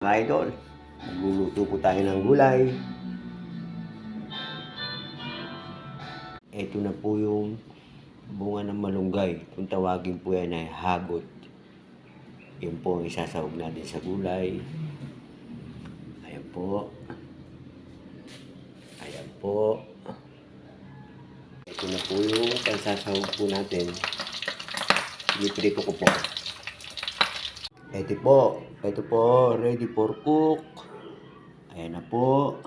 Mga idol, magluluto po tayo ng gulay. Ito na po yung bunga ng malunggay. Kung tawagin po yan ay hagot. Yan po ang isasahog natin sa gulay. Ayan po. Ayan po. Ito na po yung pansasahog po natin. Piniprito ko po. Ito po, ready for cook. Ayan na po.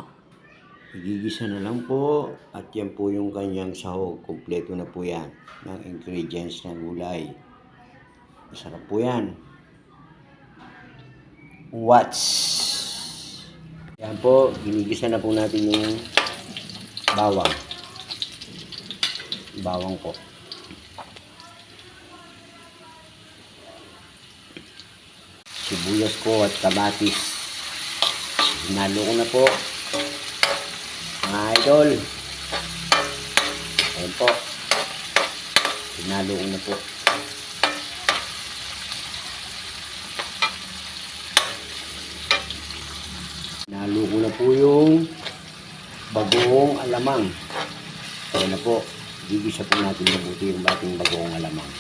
Igigisa na lang po. At yan po yung kanyang sahog. Kompleto na po yan ng ingredients ng gulay. Masarap po yan. Watch. Yan po, ginigisa na po natin yung bawang. Bawang po. Sibuyas ko at kamatis. Hinalo ko na po. Mga idol. Ayan po. Hinalo ko na po. Hinalo ko na po yung bagoong alamang. Ayan na po. Gigisa po natin mabuti yung ating bagoong alamang.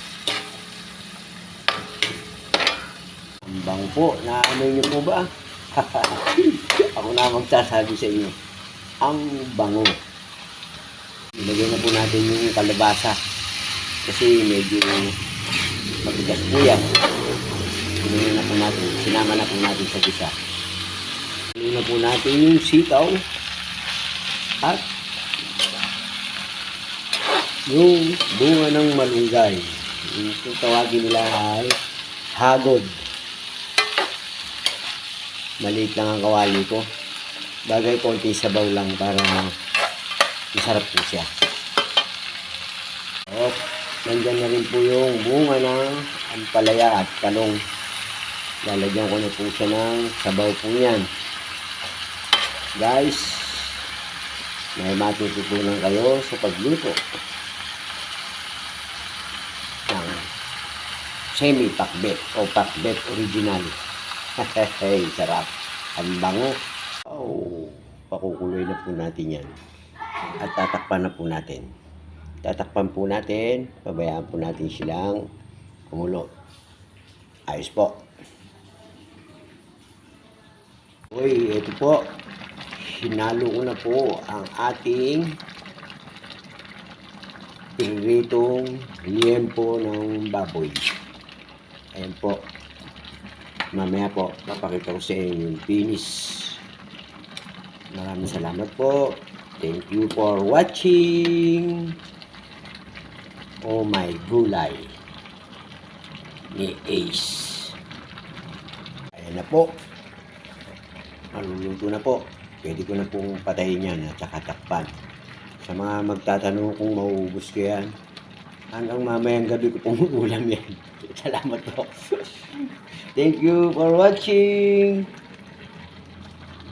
Ang bango po. Naamoy niyo po ba? Ako na magsasabi sa inyo. Ang bango. Ilagay na po natin yung kalabasa. Kasi medyo matigas po yan. Sinama na po natin sa gisa. Ilagay na po natin yung sitaw. At yung bunga ng malunggay. Yung tawagin nila ay hagod. Maliit lang ang kawali ko. Bagay konti sabaw lang para masarap po siya. At nandyan na rin po yung bunga ng ampalaya at talong. Lalagyan ko na po siya ng sabaw po yan. Guys, may matututunan kayo sa pagluto ng semi-pakbet o pakbet original. Hey, sarap. Ang bango. Oh, pakukuloy na po natin yan. At tatakpan na po natin. Tatakpan po natin. Pabayaan po natin silang kumulo. Ayos po. Uy, ito po. Hinalo ko na po ang ating piritong liempo ng baboy. Ayan po. Mamaya po, papakita ko sa inyo yung finish. Maraming salamat po. Thank you for watching. Oh my gulay ni Ace. Ayan na po. Maluluto na po. Pwede ko na pong patayin yan at saka takpan. Sa mga magtatanong kung mauubos ko yan, hanggang mamayang gabi ko pong ulam yan. Salamat po. Thank you for watching.